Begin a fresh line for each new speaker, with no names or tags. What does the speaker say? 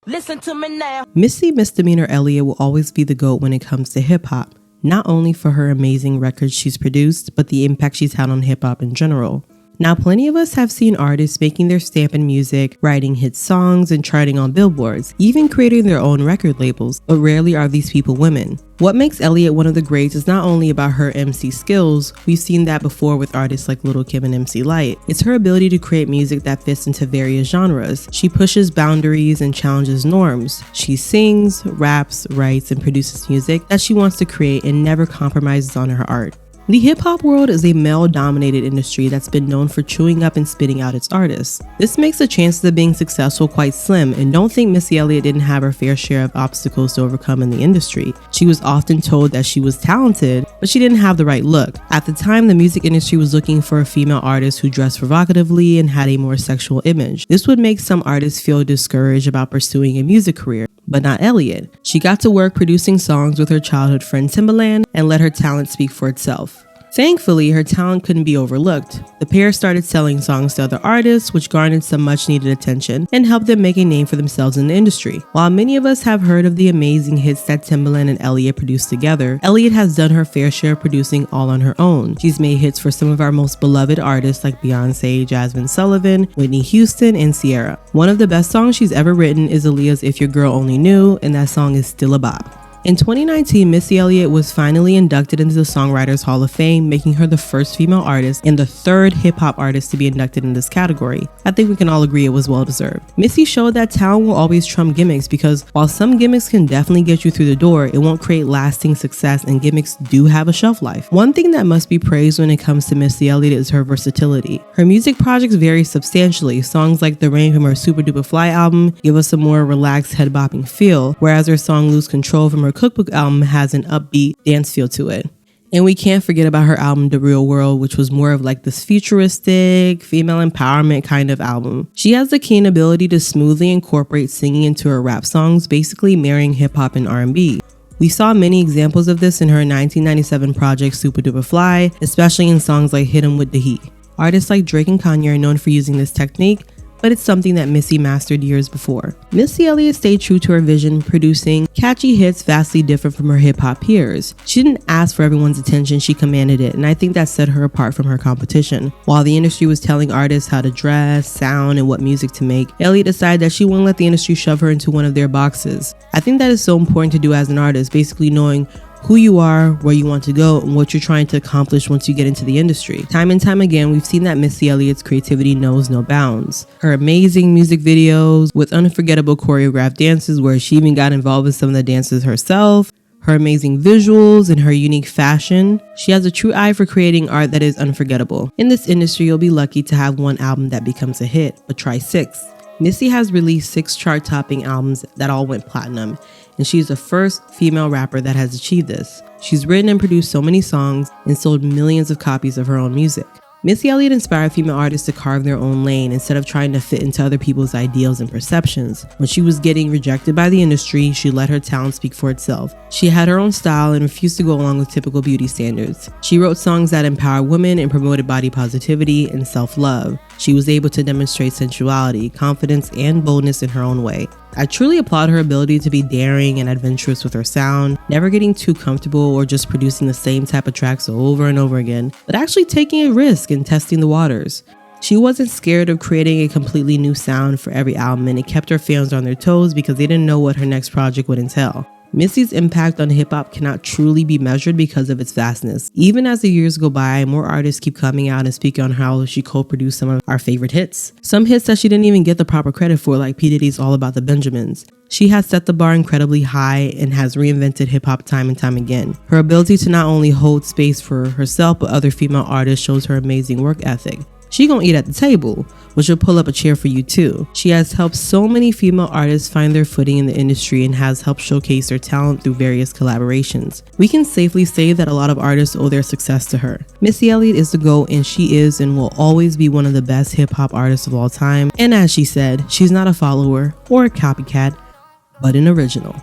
Listen to me now.
Missy Misdemeanor Elliott will always be the GOAT when it comes to hip-hop, not only for her amazing records she's produced, but the impact she's had on hip-hop in general. Now, plenty of us have seen artists making their stamp in music, writing hit songs, and charting on billboards, even creating their own record labels, but rarely are these people women. What makes Elliott one of the greats is not only about her MC skills, we've seen that before with artists like Lil' Kim and MC Lyte. It's her ability to create music that fits into various genres. She pushes boundaries and challenges norms. She sings, raps, writes, and produces music that she wants to create and never compromises on her art. The hip-hop world is a male-dominated industry that's been known for chewing up and spitting out its artists. This makes the chances of being successful quite slim, and don't think Missy Elliott didn't have her fair share of obstacles to overcome in the industry. She was often told that she was talented, but she didn't have the right look. At the time, the music industry was looking for a female artist who dressed provocatively and had a more sexual image. This would make some artists feel discouraged about pursuing a music career. But not Elliott. She got to work producing songs with her childhood friend Timbaland and let her talent speak for itself. Thankfully, her talent couldn't be overlooked. The pair started selling songs to other artists, which garnered some much-needed attention and helped them make a name for themselves in the industry. While many of us have heard of the amazing hits that Timbaland and Elliott produced together, Elliott has done her fair share of producing all on her own. She's made hits for some of our most beloved artists like Beyonce, Jasmine Sullivan, Whitney Houston, and Ciara. One of the best songs she's ever written is Aaliyah's If Your Girl Only Knew, and that song is still a bop. In 2019, Missy Elliott was finally inducted into the Songwriters Hall of Fame, making her the first female artist and the third hip-hop artist to be inducted in this category. I think we can all agree it was well-deserved. Missy showed that talent will always trump gimmicks because while some gimmicks can definitely get you through the door, it won't create lasting success, and gimmicks do have a shelf life. One thing that must be praised when it comes to Missy Elliott is her versatility. Her music projects vary substantially. Songs like The Rain from her Super Duper Fly album give us a more relaxed head-bopping feel, whereas her song Lose Control from her Cookbook album has an upbeat dance feel to it. And we can't forget about her album The Real World, which was more of like this futuristic, female empowerment kind of album. She has the keen ability to smoothly incorporate singing into her rap songs, basically marrying hip-hop and R&B. We saw many examples of this in her 1997 project Super Duper Fly, especially in songs like Hit 'Em With the Heat. Artists like Drake and Kanye are known for using this technique, but it's something that Missy mastered years before. Missy Elliott stayed true to her vision, producing catchy hits vastly different from her hip-hop peers. She didn't ask for everyone's attention, she commanded it, and I think that set her apart from her competition. While the industry was telling artists how to dress, sound, and what music to make, Elliott decided that she wouldn't let the industry shove her into one of their boxes. I think that is so important to do as an artist, basically knowing who you are, where you want to go, and what you're trying to accomplish once you get into the industry. Time and time again, we've seen that Missy Elliott's creativity knows no bounds. Her amazing music videos with unforgettable choreographed dances where she even got involved with some of the dances herself, her amazing visuals, and her unique fashion. She has a true eye for creating art that is unforgettable. In this industry, you'll be lucky to have one album that becomes a hit, but try 6. Missy has released 6 chart-topping albums that all went platinum, and she's the first female rapper that has achieved this. She's written and produced so many songs and sold millions of copies of her own music. Missy Elliott inspired female artists to carve their own lane instead of trying to fit into other people's ideals and perceptions. When she was getting rejected by the industry, she let her talent speak for itself. She had her own style and refused to go along with typical beauty standards. She wrote songs that empowered women and promoted body positivity and self-love. She was able to demonstrate sensuality, confidence, and boldness in her own way. I truly applaud her ability to be daring and adventurous with her sound, never getting too comfortable or just producing the same type of tracks over and over again, but actually taking a risk and testing the waters. She wasn't scared of creating a completely new sound for every album, and it kept her fans on their toes because they didn't know what her next project would entail. Missy's impact on hip-hop cannot truly be measured because of its vastness. Even as the years go by, more artists keep coming out and speaking on how she co-produced some of our favorite hits. Some hits that she didn't even get the proper credit for, like P. Diddy's All About the Benjamins. She has set the bar incredibly high and has reinvented hip-hop time and time again. Her ability to not only hold space for herself but other female artists shows her amazing work ethic. She gonna eat at the table, but she'll pull up a chair for you too. She has helped so many female artists find their footing in the industry and has helped showcase their talent through various collaborations. We can safely say that a lot of artists owe their success to her. Missy Elliott is the GOAT, and she is and will always be one of the best hip-hop artists of all time. And as she said, she's not a follower or a copycat, but an original.